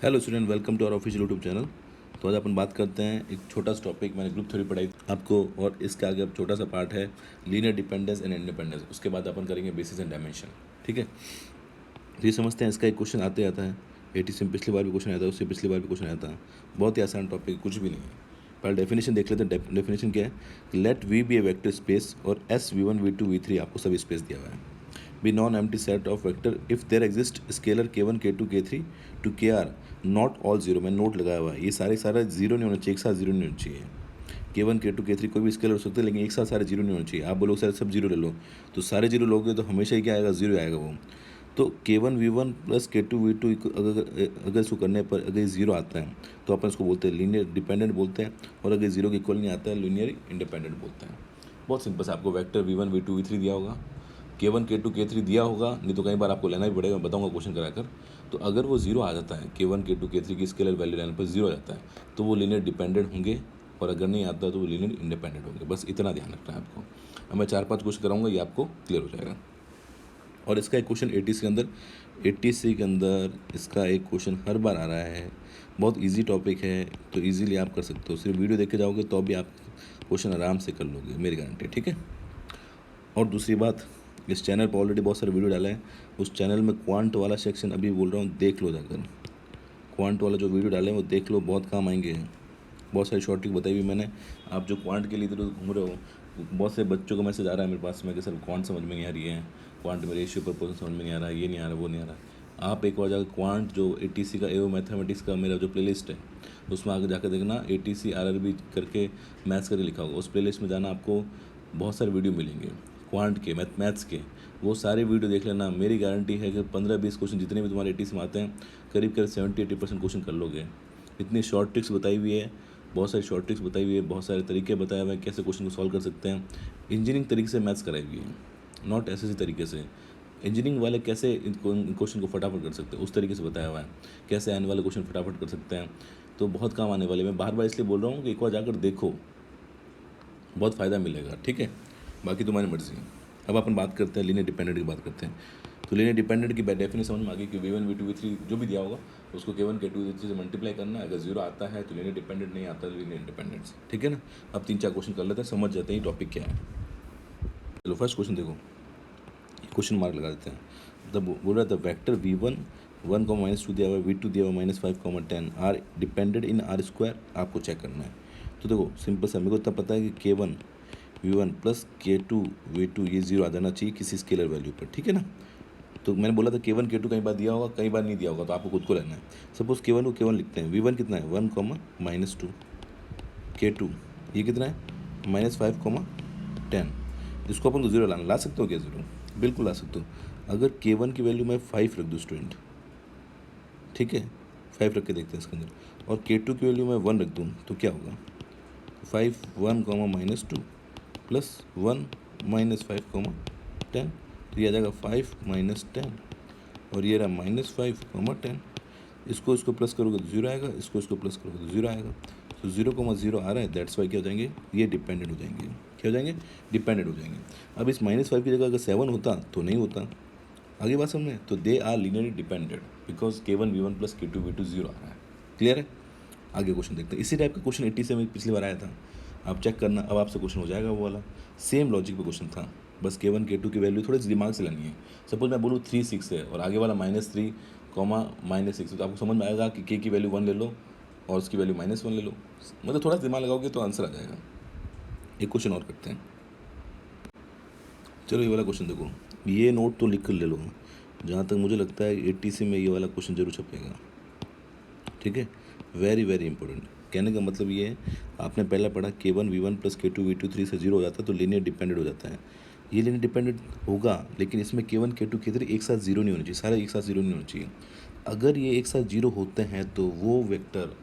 Hello student, welcome to our official YouTube channel. तो आज अपन बात करते हैं एक छोटा सा टॉपिक। मैंने ग्रुप थ्योरी पढ़ाई आपको, और इसके आगे अब छोटा सा पार्ट है लीनियर डिपेंडेंस एंड इंडिपेंडेंस। उसके बाद अपन करेंगे बेसिस एंड डायमेंशन। ठीक है, तो ये समझते हैं। इसका एक क्वेश्चन आते आता है 80 में, पिछली बार भी क्वेश्चन आया था, उससे पिछली बार भी क्वेश्चन आया था। बहुत ही आसान टॉपिक, कुछ भी नहीं है। पहले डेफिनेशन देख लेते हैं। डेफिनेशन क्या है? Let we be a vector space और एस वी1 वी2 वी3 आपको सभी स्पेस दिया हुआ है। B non empty set of vector if there exist scalar k1 k2 k3 to kr not all zero. मैंने नोट लगाया हुआ है, ये सारा जीरो नहीं होना चाहिए, एक साथ जीरो नहीं होना चाहिए। k1 k2 k3 कोई भी स्केलर हो सकते हैं, लेकिन एक साथ सारे जीरो नहीं होना चाहिए। आप बोलो सर सब जीरो ले लो, तो सारे जीरो लोगे तो हमेशा ही क्या आएगा? जीरो आएगा वो। तो k1 v1 plus k2 v2 अगर इसको करने पर अगर ज़ीरो आता है तो अपन इसको बोलते हैं लीनियर डिपेंडेंट बोलते हैं, और अगर ज़ीरो के इक्वल नहीं आता है लीनियर इंडिपेंडेंट बोलते हैं। बहुत सिंपल से आपको वेक्टर v1 v2 v3 दिया होगा, k1 k2 k3 दिया होगा, नहीं तो कई बार आपको लेना भी पड़ेगा, मैं बताऊंगा क्वेश्चन कराकर। तो अगर वो जीरो आ जाता है, k1 k2 k3 की स्केलर वैल्यू लेने पर जीरो आ जाता है, तो वो लीनियर डिपेंडेंट होंगे, और अगर नहीं आता तो वो लीनियर इंडिपेंडेंट होंगे। बस इतना ध्यान रखना है आपको। अब मैं 4-5 क्वेश्चन कराऊंगा, ये आपको क्लियर हो जाएगा। और इसका एक क्वेश्चन 80 के अंदर इसका एक क्वेश्चन हर बार आ रहा है। बहुत इजी टॉपिक है, तो इजीली आप कर सकते हो। सिर्फ वीडियो देख के जाओगे तो भी आप क्वेश्चन आराम से कर लोगे, मेरी गारंटी। ठीक है। और दूसरी बात, इस चैनल पर ऑलरेडी बहुत सारे वीडियो डाले हैं। उस चैनल में क्वांट वाला सेक्शन अभी बोल रहा हूँ, देख लो जाकर। क्वांट वाला जो वीडियो डाले हैं वो देख लो, बहुत काम आएंगे। बहुत सारी शॉर्ट ट्रिक बताई हुई मैंने। आप जो क्वांट के लिए इधर उधर घूम रहे हो, बहुत से बच्चों का मैसेज आ रहा है मेरे पास में कि सर क्वांट समझ में नहीं आ रही है, क्वांट में रेशियो प्रपोर्शन समझ में नहीं आ रहा है, ये नहीं आ रहा, वो नहीं आ रहा। आप एक बार जाकर क्वांट जो ATC का एओ मैथमेटिक्स का मेरा जो प्लेलिस्ट है, उसमें आगे जाकर देखना ATC RRB करके मैथ्स करके लिखा होगा। उस प्लेलिस्ट में जाना, आपको बहुत सारे वीडियो मिलेंगे क्वांट के, मैथ्स के। वो सारे वीडियो देख लेना। मेरी गारंटी है कि 15-20 क्वेश्चन जितने भी तुम्हारे ATC में आते हैं, करीब 70-80% क्वेश्चन कर लोगे। इतनी शॉर्ट ट्रिक्स बताई हुई है, बहुत सारी शॉर्ट ट्रिक्स बताई हुई है, बहुत सारे तरीके बताए हुए हैं कैसे क्वेश्चन को सॉल्व कर सकते हैं। इंजीनियरिंग तरीके से मैथ्स कराई हुई है, नॉट ऐसे तरीके से। इंजीनियरिंग वाले कैसे इन क्वेश्चन को फटाफट कर सकते हैं, उस तरीके से बताया हुआ है। कैसे आने वाले क्वेश्चन फटाफट कर सकते हैं, तो बहुत काम आने वाले। मैं बार बार इसलिए बोल रहा हूँ कि एक बार जाकर देखो, बहुत फ़ायदा मिलेगा। ठीक है, बाकी तुम्हारी मर्जी है। अब अपन बात करते हैं लीनियर डिपेंडेंट की बात करते हैं। तो लीनियर डिपेंडेंट की डेफिनेशन समझ में आ गई कि v1 v2 v3 जो भी दिया होगा उसको k1 k2 k3 से मल्टीप्लाई करना है। अगर जीरो आता है तो लीनियर डिपेंडेंट, नहीं आता लीनियर इंडिपेंडेंट। ठीक है ना। अब 3-4 क्वेश्चन कर लेते हैं, समझ जाते हैं टॉपिक क्या है। चलो फर्स्ट क्वेश्चन देखो, क्वेश्चन मार्क लगा देते हैं। तब बोल रहा था वेक्टर v1 1,-2 दिया हुआ है, v2 दिया हुआ -5,10 आर डिपेंडेंट इन r²। आपको चेक करना है। तो देखो सिंपल सा, मेरे को इतना पता है कि k1 v1 plus k2 v2 ये जीरो आ जाना चाहिए किसी स्केलर वैल्यू पर। ठीक है ना। तो मैंने बोला था k1 k2 कई बार दिया होगा, कई बार नहीं दिया होगा, तो आपको खुद को लेना है। सपोज k1 को k1 लिखते हैं, v1 कितना है 1,-2, k2 ये कितना है -5,10। इसको अपन को जीरो ला सकते हो क्या? जीरो बिल्कुल ला सकते हो। अगर k1 की वैल्यू मैं 5 रख दूँ स्टूडेंट, ठीक है, 5 रख के देखते हैं इसके अंदर, और k2 की वैल्यू मैं 1 रख दूँ तो क्या होगा? 5 1, -2 प्लस 1 -5,10, तो ये आ जाएगा 5 - 10, और ये रहा -5,10। इसको प्लस करोगे तो जीरो आएगा, इसको प्लस करोगे तो जीरो आएगा। तो 0,0 आ रहा है, दैट्स वाई क्या हो जाएंगे? ये डिपेंडेंट हो जाएंगे। क्या हो जाएंगे? डिपेंडेंट हो जाएंगे। अब इस -5 की जगह अगर 7 होता तो नहीं होता। आगे बात समझ में? तो they are linearly dependent because k1 v1 plus k2 v2 zero आ रहा है। क्लियर है? आगे क्वेश्चन देखते हैं। इसी टाइप का क्वेश्चन 80 से में पिछली बार आया था, आप चेक करना। अब आपसे क्वेश्चन हो जाएगा वो वाला, सेम लॉजिक पे क्वेश्चन था। बस k1 k2 की वैल्यू थोड़ी सी दिमाग से लेनी है। सपोज मैं बोलूँ 3 6 है, और आगे वाला -3, -6, तो आपको समझ में आएगा कि k की वैल्यू 1 ले लो और उसकी वैल्यू -1 ले लो। मतलब थोड़ा दिमाग लगाओगे तो आंसर आ जाएगा। एक क्वेश्चन और करते हैं। चलो ये वाला क्वेश्चन देखो, ये नोट तो लिख कर ले लो। जहाँ तक मुझे लगता है 80 से में ये वाला क्वेश्चन जरूर छपेगा। ठीक है, वेरी वेरी इंपॉर्टेंट। कहने का मतलब ये है, आपने पहला पढ़ा k1 v1 plus k2 v2 3 से जीरो हो जाता है तो लीनियर डिपेंडेंट हो जाता है। ये लीनियर डिपेंडेंट होगा, लेकिन इसमें k1 k2 k3 एक साथ जीरो नहीं होना चाहिए, सारे एक साथ जीरो नहीं होना चाहिए। अगर ये एक साथ जीरो होते हैं तो वो वेक्टर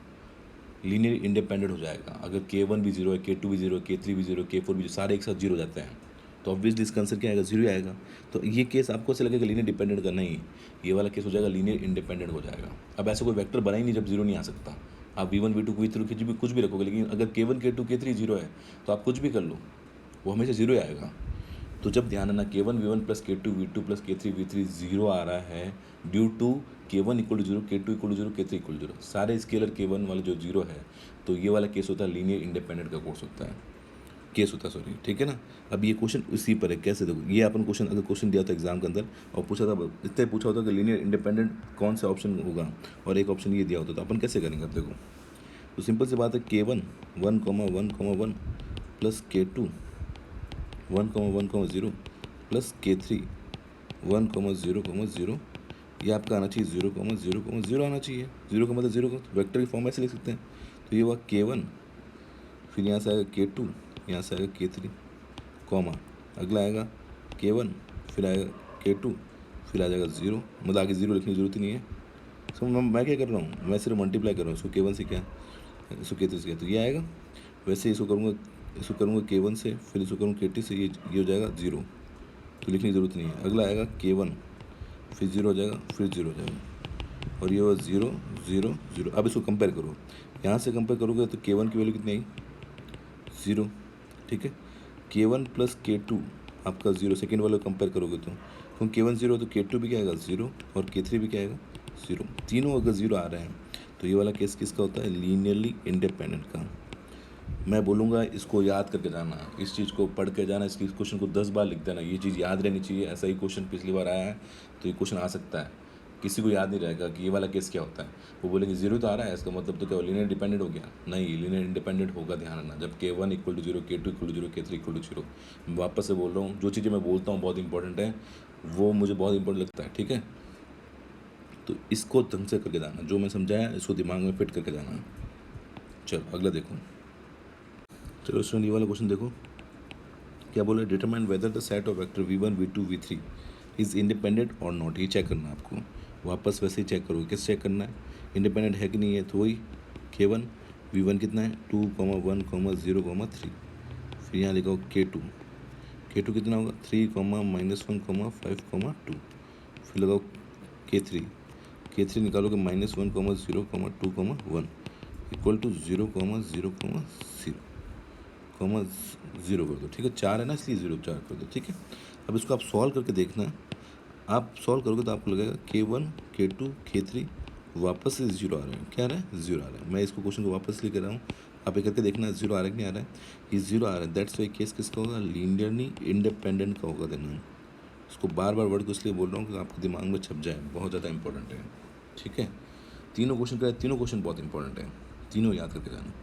लीनियर इंडिपेंडेंट हो जाएगा। अगर k1 भी जीरो है, k2 भी जीरो है, k3 भी जीरो, k4 भी जीरो, सारे एक साथ जीरो हो जाते हैं, तो ऑब्वियसली इसका आंसर क्या आएगा? जीरो आएगा। तो ये केस आपको ऐसे लगेगा लीनियर डिपेंडेंट का, नहीं, ये वाला केस हो जाएगा लीनियर इंडिपेंडेंट हो जाएगा। अब ऐसा कोई वेक्टर बना ही नहीं जब जीरो नहीं आ सकता। आप v1 v2 v3 कुछ भी रखोगे, लेकिन अगर k1 k2 k3 जीरो है तो आप कुछ भी कर लो, वो हमेशा जीरो ही आएगा। तो जब ध्यान है ना, k1 v1 plus k2 v2 plus k3 v3 zero आ रहा है due to K1 equal to zero, K2 equal to zero, K3 equal to zero, सारे स्केलर K1 वाले जो जीरो है, तो ये वाला केस होता है लीनियर इंडिपेंडेंट का कोर्स होता है, केस होता है, सॉरी, ठीक है ना। अब ये क्वेश्चन इसी पर है, कैसे देखो, ये अपन क्वेश्चन अगर क्वेश्चन दिया था एग्जाम के अंदर और पूछा था, इतने पूछा होता कि लीनियर इंडिपेंडेंट कौन सा ऑप्शन होगा और एक ऑप्शन ये दिया होता, तो अपन कैसे करेंगे। अब देखो, तो सिंपल सी बात है, K1 1,1,1 plus K2 1,1,0 plus K3 1,0,0, ये आपका आना चाहिए 0,0,0 आना चाहिए। 0 का मतलब 0 का वेक्टर की फॉर्म ऐसे लिख सकते हैं। तो ये हुआ K1, फिर यहाँ से आएगा K2, यहाँ से आएगा K3, कॉमा, अगला आएगा K1, फिर आएगा K2, फिर आ जाएगा 0, मतलब आगे 0 लिखने की जरूरत ही नहीं है। सो मैं क्या कर रहा हूँ, मैं सिर्फ मल्टीप्लाई कर रहा हूँ इसको K1 से, क्या इसको K3 से, क्या, तो ये आएगा। वैसे इसको करूँगा K1 से, फिर इसको करूँगा K2 से, ये हो जाएगा 0, तो लिखने की ज़रूरत नहीं है। अगला आएगा K1, फिर 0 हो जाएगा, फिर 0 हो जाएगा, और ये हुआ 0 0 0। अब इसको कंपेयर करो, यहाँ से कंपेयर करोगे तो K1 की वैल्यू कितनी आई, 0, ठीक है। K1 प्लस K2 आपका 0, सेकेंड वाले कंपेयर करोगे तो क्योंकि K1 0 तो K2 भी क्या आएगा 0 और K3 भी क्या आएगा 0, तीनों अगर 0 आ रहे हैं तो ये वाला केस किसका होता है, लीनियरली इंडिपेंडेंट का। मैं बोलूँगा इसको याद करके जाना, इस चीज़ को पढ़ के जाना, इसकी क्वेश्चन को 10 बार लिख देना, ये चीज़ याद रहनी चाहिए। ऐसा ही क्वेश्चन पिछली बार आया है, तो ये क्वेश्चन आ सकता है, किसी को याद नहीं रहेगा कि ये वाला केस क्या होता है। वो बोलेंगे 0 तो आ रहा है, इसका मतलब तो क्या लीनियर डिपेंडेंट हो गया, नहीं, लीनियर इंडिपेंडेंट होगा, ध्यान रखना, जब K1 equal to 0, K2 equal to 0, K3 equal to 0। मैं वापस से बोल रहा हूँ, जो चीज़ें मैं बोलता हूँ बहुत इंपॉर्टेंट है, वो मुझे बहुत इंपॉर्टेंट लगता है, ठीक है। तो इसको ढंग से करके जाना, जो मैं समझाया इसको दिमाग में फिट करके जाना। चलो अगला देखो, चलो स्टूडेंट ये वाला क्वेश्चन देखो, क्या बोला, determine whether the set of vector v1 v2 v3 is independent और नॉट। ये चेक करना है आपको, वापस वैसे ही चेक करोगे, किस चेक करना है, इंडिपेंडेंट है कि नहीं है, तो वही K1 v1 कितना है 2, 1, 0, 3, फिर यहाँ लिखा K2 कितना होगा 3, -1, 5, 2, फिर लगाओ K3 निकालोगे -1, 0, 2, 1 इक्वल टू 0, 0, 0 कर दो, ठीक है, 4 है ना इसलिए 0 4 कर दो, ठीक है। अब इसको आप सॉल्व करके देखना, आप सॉल्व करोगे तो आपको लगेगा K1 K2 K3 वापस से 0 आ रहा है, क्या आ रहा है 0 आ रहा है। मैं इसको क्वेश्चन को वापस लेकर रहा हूँ, आप ये करके देखना 0 आ रहा है कि नहीं आ रहा है, ये 0 आ रहा है, दैट्स वाई केस किसका होगा, लीनियरली इंडिपेंडेंट का होगा देना। इसको बार बार वर्ड को इसलिए बोल रहा हूँ कि आपके दिमाग में छप जाए, बहुत ज़्यादा इंपॉर्टेंट है, ठीक है। तीनों क्वेश्चन कराए, तीनों क्वेश्चन बहुत इंपॉर्टेंट है, तीनों याद करके जाना,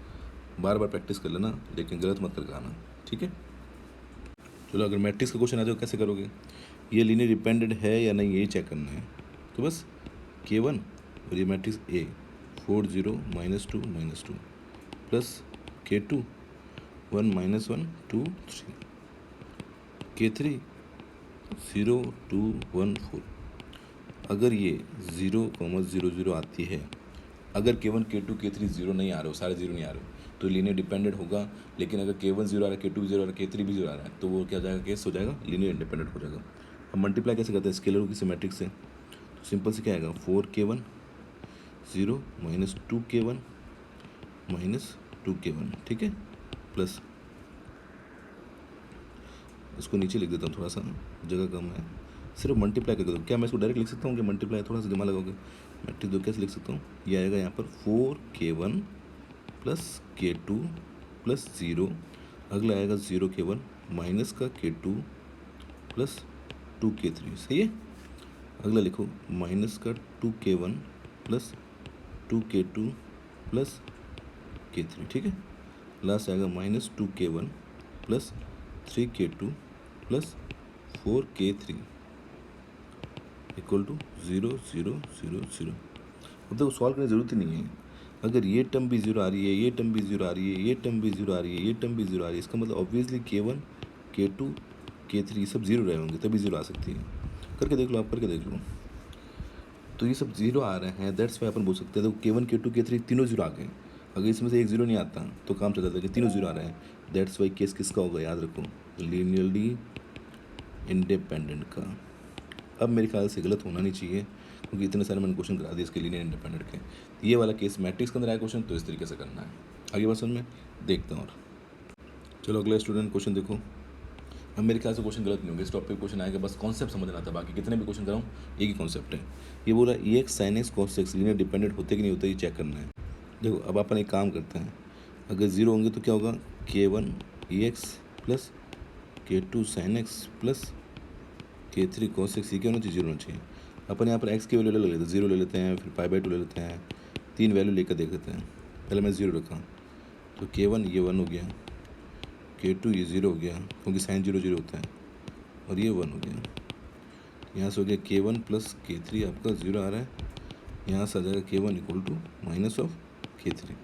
बार बार प्रैक्टिस कर लेना, लेकिन गलत मत करके आना, ठीक है। चलो अगर मैट्रिक्स का क्वेश्चन आ जाओ कैसे करोगे, ये लीनियर डिपेंडेंट है या नहीं यही चेक करना है। तो बस K1 और ये matrix A 4 0 -2 -2 plus K2 1 -1 2 3 K3 0 2 1 4। अगर ये 0,00 आती है, अगर K1 K2 K3 0 नहीं आ रहे हो, सारे 0 नहीं आ रहे हो, तो लीनियर डिपेंडेंट होगा। लेकिन अगर K1 0 आ रहा है, K2 भी 0 आ रहा है, K3 भी 0 आ रहा है, तो वो क्या हो जाएगा, केस हो जाएगा लीनियर इंडिपेंडेंट हो जाएगा। अब मल्टीप्लाई कैसे करते हैं स्केलर की सिमेट्रिक से, तो सिंपल से क्या आएगा 4K1 0 -2K1 -2K1, ठीक है, प्लस इसको नीचे लिख देता हूँ, थोड़ा सा जगह कम है, सिर्फ मल्टीप्लाई करके दो। क्या मैं इसको डायरेक्ट लिख सकता हूँ कि मल्टीप्लाई, थोड़ा सा दिमाग लगाओगे, मैट्रिक्स दो कैसे लिख सकता हूँ, ये आएगा यहाँ पर 4K1 प्लस K2 प्लस 0, अगला आएगा 0K1 माइनस का K2 प्लस 2K3, सही है। अगला लिखो माइनस का 2K1 plus 2K2 plus K3, ठीक है। लास्ट आएगा -2K1 plus 3K2 plus 4K3 equal to 0 0 0 0। अब देखो सॉल्व करने की ज़रूरत ही नहीं है, अगर ये टर्म भी 0 आ रही है, ये टर्म भी 0 आ रही है, ये टर्म भी 0 आ रही है, ये टर्म भी 0 आ रही है, इसका मतलब ऑब्वियसली K1 K2 K3 सब 0 रहे होंगे, तभी 0 आ सकती है। करके देख लो, आप करके देख लो, तो ये सब 0 आ रहे हैं, दैट्स वाई अपन बोल सकते हैं। तो K1 K2 K3 तीनों 0 आ गए, अगर इसमें से एक 0 नहीं आता तो काम चल जाता है कि तीनों 0 आ रहे हैं, दैट्स वाई केस किसका होगा, याद रखो, लीनियरली इंडिपेंडेंट का। अब मेरे ख्याल से गलत होना नहीं चाहिए, क्योंकि इतने सारे मैंने क्वेश्चन करा दिए इसके लीनियर इंडिपेंडेंट के। ये वाला केस मैट्रिक्स के अंदर आया क्वेश्चन, तो इस तरीके से करना है। आगे बात समझ में देखते हैं, और चलो अगला स्टूडेंट क्वेश्चन देखो, अब मेरे ख्याल से क्वेश्चन गलत नहीं होंगे, इस टॉपिक क्वेश्चन आएगा, बस कॉन्सेप्ट समझना आता है, बाकी कितने भी क्वेश्चन कराऊँ एक ही कॉन्सेप्ट है। ये बोला e x sine x cos x linear dependent होते कि नहीं होते, ये चेक करना है। देखो अब अपन एक काम करते हैं, अगर ज़ीरो होंगे तो क्या होगा, k1 e x plus k2 sine x plus k3 cos x, ये क्या होना चाहिए, जीरो होना चाहिए। अपन यहाँ पर एक्स की वैल्यू ले लेते हैं, जीरो ले लेते हैं, फिर पाई बाई टू ले लेते हैं, 3 वैल्यू लेकर देख लेते हैं। पहले मैं जीरो रखा तो k1 ये 1 हो गया, k2 ये 0 हो गया क्योंकि साइन 0 0 होता है, और ये 1 हो गया। यहाँ से हो गया k1 प्लस k3 आपका 0 आ रहा है, यहाँ से आ जाएगा k1 equal to minus of k3,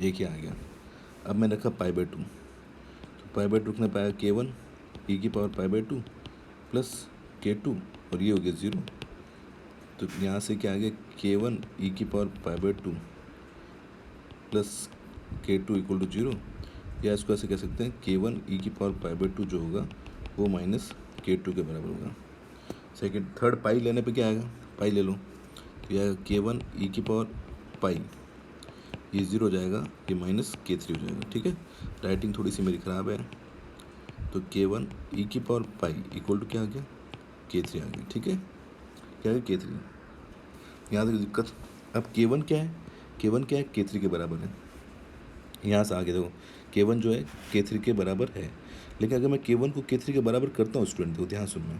ये क्या आ गया। अब मैं रखा पाई बाई टू, तो पाई बाई टू रखने पाया k1 ई की power pi by two plus k2 और ये हो गया 0, तो यहाँ से क्या आ गया k1 ई की power pi by two plus k2 equal to 0, या इसको ऐसे कह सकते हैं k1 ई की पावर पाई बाई टू जो होगा वो माइनस k2 के बराबर होगा। सेकेंड थर्ड पाई लेने पे क्या आएगा, पाई ले लो तो यह k1 ई की पावर पाई, ये 0 हो जाएगा, ये माइनस k3 हो जाएगा। ठीक है, राइटिंग थोड़ी सी मेरी ख़राब है, तो k1 ई की पावर पाई इक्वल टू क्या आ गया, k3 आ गया। ठीक है, क्या है k3, यहाँ तक दिक्कत। अब k1 क्या है, k1 क्या है, k3 के बराबर है। यहाँ से आगे देखो k1 जो है k3 के बराबर है, लेकिन अगर मैं k1 को k3 के बराबर करता हूँ स्टूडेंट, देखो ध्यान सुनना,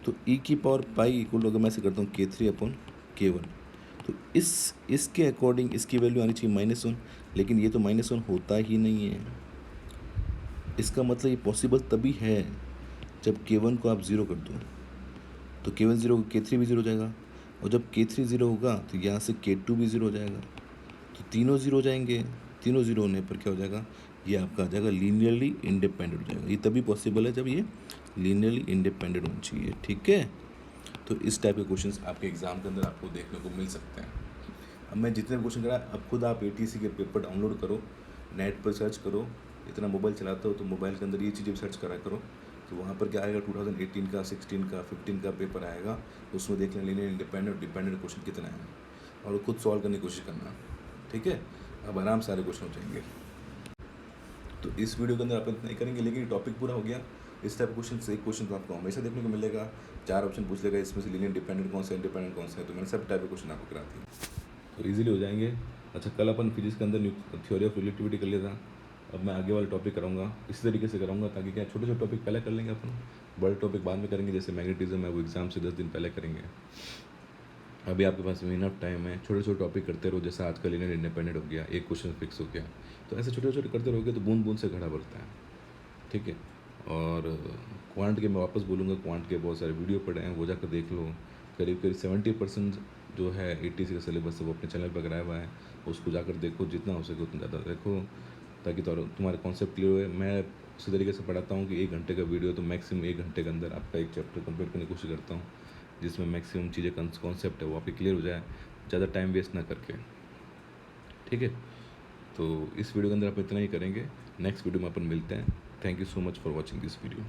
तो ई की पावर पाई इक्वल अगर मैं ऐसे करता हूँ k3 अपॉन k1, तो इसके अकॉर्डिंग इसकी वैल्यू आनी चाहिए -1, लेकिन ये तो -1 होता ही नहीं है। इसका मतलब ये पॉसिबल तभी है जब k1 को आप 0 कर दो, तो k1 0 k3 भी 0 हो जाएगा, और जब k3 0 होगा तो यहाँ से k2 भी 0 हो जाएगा, तो तीनों 0 हो जाएंगे। तीनों 0 होने पर क्या हो जाएगा, ये आपका आ जाएगा लीनियरली इंडिपेंडेंट हो जाएगा। ये तभी पॉसिबल है जब ये लीनियरली इंडिपेंडेंट होना चाहिए। ठीक है, तो इस टाइप के क्वेश्चंस आपके एग्जाम के अंदर आपको देखने को मिल सकते हैं। अब मैं जितने क्वेश्चन करा, अब खुद आप ATC के पेपर डाउनलोड करो, नेट पर सर्च करो, इतना मोबाइल चलाते हो तो मोबाइल के अंदर ये चीज़ें सर्च करा करो, तो वहाँ पर क्या आएगा 2018 का 16 का 15 का पेपर आएगा, उसमें देख लें लीनियर इंडिपेंडेंट और डिपेंडेंट क्वेश्चन कितना है, और खुद सॉल्व करने की कोशिश करना। ठीक है, अब आराम से सारे क्वेश्चन हो जाएंगे। तो इस वीडियो के अंदर आप इतना ही करेंगे, लेकिन टॉपिक पूरा हो गया। इस टाइप क्वेश्चन से एक क्वेश्चन तो आपको हमेशा देखने को मिलेगा, 4 ऑप्शन पूछ लेगा, इसमें से लीनियर डिपेंडेंट कौन सा इंडिपेंडेंट कौन सा है, तो मैंने सब टाइप के क्वेश्चन आपको करा दिए, तो ईजिली हो जाएंगे। अच्छा, कल अपन फिजिक्स के अंदर थ्योरी ऑफ रिलेटिविटी कर लिया था, अब मैं आगे वाला टॉपिक कराऊंगा, इसी तरीके से कराऊंगा, ताकि क्या छोटे छोटे टॉपिक पहले कर लेंगे अपन, बड़े टॉपिक बाद में करेंगे, जैसे मैग्नेटिज्म है वो एग्जाम से 10 दिन पहले करेंगे। अभी आपके पास इनफ टाइम है, छोटे छोटे टॉपिक करते रहो, जैसे आज का लीनियर इंडिपेंडेंट हो गया, एक क्वेश्चन फिक्स हो गया, तो ऐसे छोटे छोटे करते रहोगे तो बूंद बूंद से घड़ा भरता है। ठीक है, और क्वांट के मैं वापस बोलूँगा, क्वांट के बहुत सारे वीडियो पड़े हैं, वो जाकर देख लो। करीब करीब 70% जो है ATC का सिलेबस है वो अपने चैनल पर कराया हुआ है, उसको जाकर देखो, जितना हो सके उतना ज़्यादा देखो, ताकि तुम्हारे कॉन्सेप्ट क्लियर हुए। मैं उसी तरीके से पढ़ाता हूँ कि 1 घंटे का वीडियो तो मैक्सिमम 1 घंटे के अंदर आपका एक चैप्टर कंप्लीट करने की कोशिश करता हूँ, जिसमें मैक्सिमम चीज़ें कॉन्सेप्ट है वो आपकी क्लियर हो जाए, ज़्यादा टाइम वेस्ट ना करके। ठीक है, तो इस वीडियो के अंदर आप इतना ही करेंगे, नेक्स्ट वीडियो में अपन मिलते हैं। Thank you so much for watching this video.